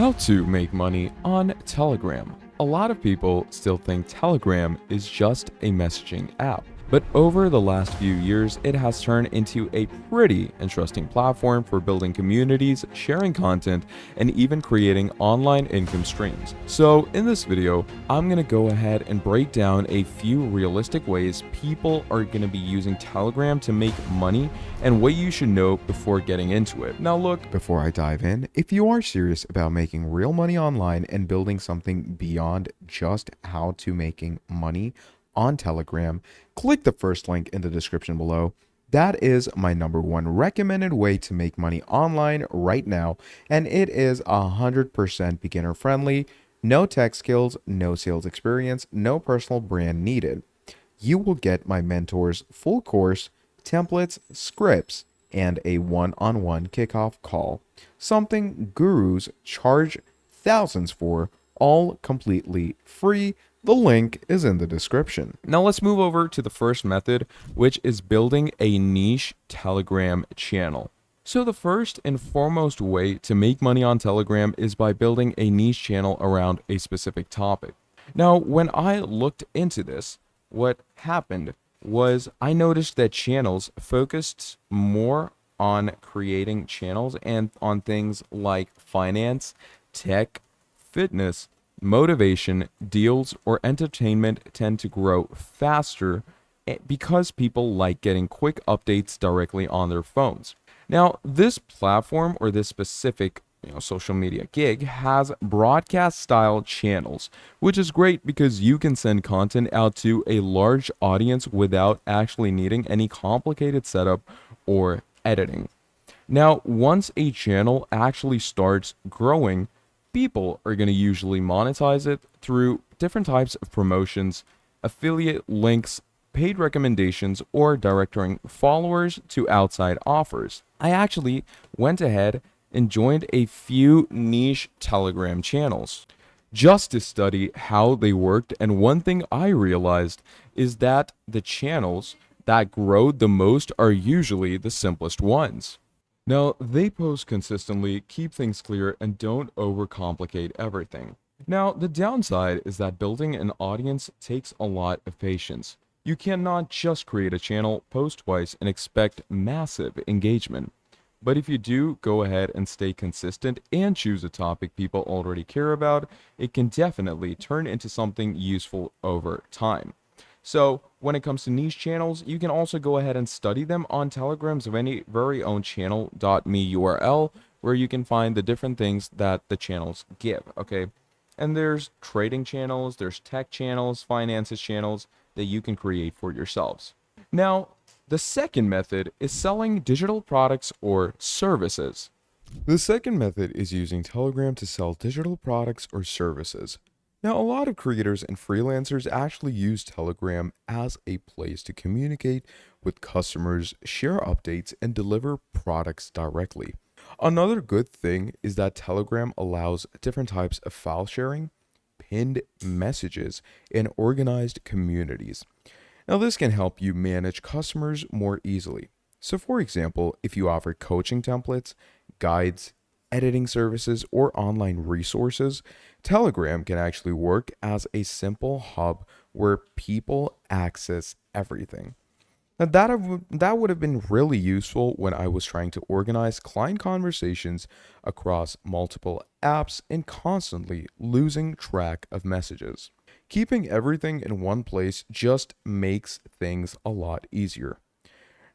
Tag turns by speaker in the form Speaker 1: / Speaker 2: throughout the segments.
Speaker 1: How to make money on Telegram. A lot of people still think Telegram is just a messaging app, but over the last few years, it has turned into a pretty interesting platform for building communities, sharing content, and even creating online income streams. So in this video, I'm going to go ahead and break down a few realistic ways people are going to be using Telegram to make money and what you should know before getting into it. Now look,
Speaker 2: Before I dive in, if you are serious about making real money online and building something beyond just how to making money on Telegram, click the first link in the description below. That is my number one recommended way to make money online right now, and it is 100% beginner friendly, no tech skills, no sales experience, no personal brand needed. You will get my mentor's full course, templates, scripts, and a one-on-one kickoff call, something gurus charge thousands for, all completely free. The link is in the description.
Speaker 1: now let's move over to the first method, which is building a niche Telegram channel. So the first and foremost way to make money on Telegram is by building a niche channel around a specific topic. Now, when I looked into this, what happened was I noticed that channels focused more on creating channels and on things like finance, tech, fitness, motivation, deals, or entertainment tend to grow faster because people like getting quick updates directly on their phones. Now, this platform or this specific social media gig has broadcast style channels, which is great because you can send content out to a large audience without actually needing any complicated setup or editing. Now, once a channel actually starts growing, people are going to usually monetize it through different types of promotions, affiliate links, paid recommendations, or directing followers to outside offers. I actually went ahead and joined a few niche Telegram channels just to study how they worked, and one thing I realized is that the channels that grow the most are usually the simplest ones. Now, they post consistently, keep things clear, and don't overcomplicate everything. Now, the downside is that building an audience takes a lot of patience. You cannot just create a channel, post twice, and expect massive engagement. But if you do go ahead and stay consistent and choose a topic people already care about, it can definitely turn into something useful over time. So when it comes to niche channels, you can also go ahead and study them on Telegram's very own channel.me URL, where you can find the different things that the channels give, okay? And there's trading channels, there's tech channels, finances channels that you can create for yourselves. Now, the second method is selling digital products or services. The second method is using Telegram to sell digital products or services. Now, a lot of creators and freelancers actually use Telegram as a place to communicate with customers, share updates, and deliver products directly. Another good thing is that Telegram allows different types of file sharing, pinned messages, and organized communities. Now, this can help you manage customers more easily. So, for example, if you offer coaching templates, guides, editing services, or online resources, Telegram can actually work as a simple hub where people access everything. Now, that would have been really useful when I was trying to organize client conversations across multiple apps and constantly losing track of messages. Keeping everything in one place just makes things a lot easier.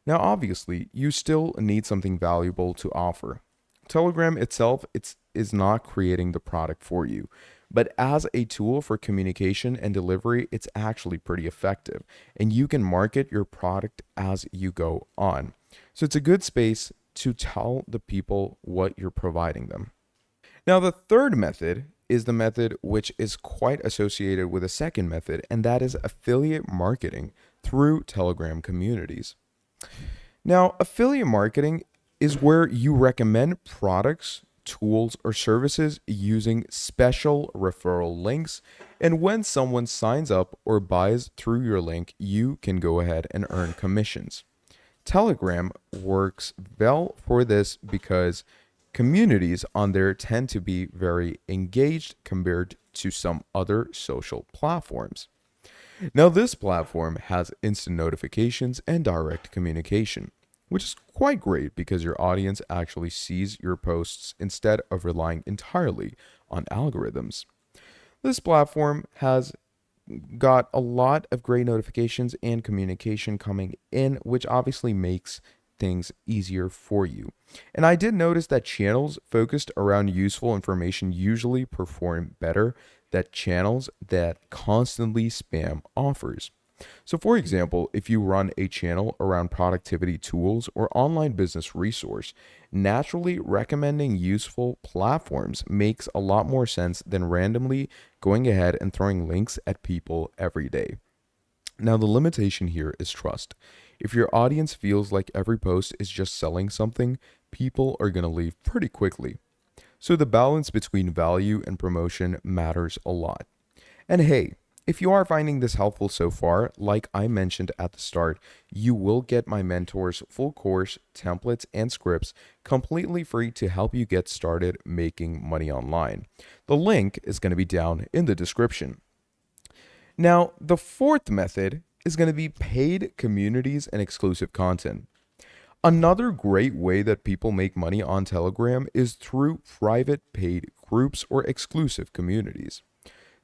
Speaker 1: Now, obviously, you still need something valuable to offer. Telegram itself is not creating the product for you, but as a tool for communication and delivery, it's actually pretty effective, and you can market your product as you go on. So it's a good space to tell the people what you're providing them. Now, the third method is the method which is quite associated with a second method, and that is affiliate marketing through Telegram communities. Now, affiliate marketing is where you recommend products, tools, or services using special referral links, and when someone signs up or buys through your link, you can go ahead and earn commissions. Telegram works well for this because Communities on there tend to be very engaged compared to some other social platforms. Now, this platform has instant notifications and direct communication, which is quite great because your audience actually sees your posts instead of relying entirely on algorithms. This platform has got a lot of great notifications and communication coming in, which obviously makes things easier for you. And I did notice that channels focused around useful information usually perform better than channels that constantly spam offers. So, for example, if you run a channel around productivity tools or online business resource, naturally recommending useful platforms makes a lot more sense than randomly going ahead and throwing links at people every day. Now, the limitation here is trust. If your audience feels like every post is just selling something, people are going to leave pretty quickly. So, the balance between value and promotion matters a lot. And hey, if you are finding this helpful so far, like I mentioned at the start, you will get my mentor's full course, templates, and scripts completely free to help you get started making money online. The link is going to be down in the description. Now, the fourth method is going to be paid communities and exclusive content. Another great way that people make money on Telegram is through private paid groups or exclusive communities.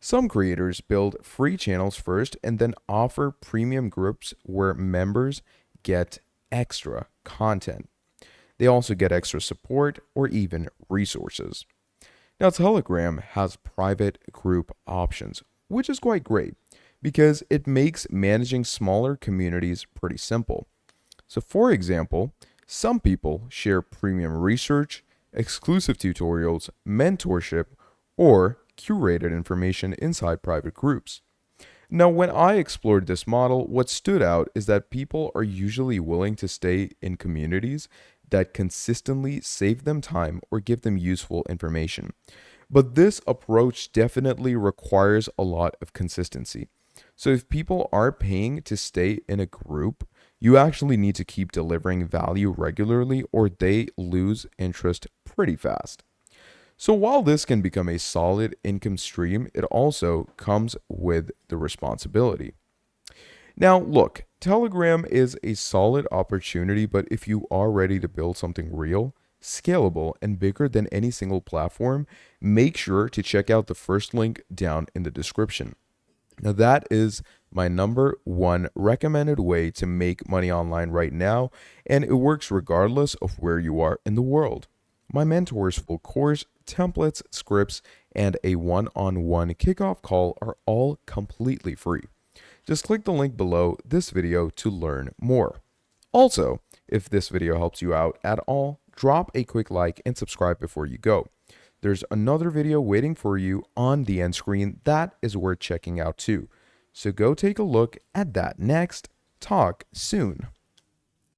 Speaker 1: Some creators build free channels first and then offer premium groups where members get extra content. They also get extra support or even resources. Now, Telegram has private group options, which is quite great because it makes managing smaller communities pretty simple. So, for example, some people share premium research, exclusive tutorials, mentorship, or curated information inside private groups. Now, when I explored this model, what stood out is that people are usually willing to stay in communities that consistently save them time or give them useful information. But this approach definitely requires a lot of consistency. So, if people are paying to stay in a group, you actually need to keep delivering value regularly or they lose interest pretty fast. So while this can become a solid income stream, it also comes with the responsibility. Now, look, Telegram is a solid opportunity, but if you are ready to build something real, scalable, and bigger than any single platform, make sure to check out the first link down in the description. Now, that is my number one recommended way to make money online right now, and it works regardless of where you are in the world. My mentor's full course, templates, scripts, and a one-on-one kickoff call are all completely free. Just click the link below this video to learn more. Also, if this video helps you out at all, drop a quick like and subscribe before you go. There's another video waiting for you on the end screen that is worth checking out too. So go take a look at that next. Talk soon.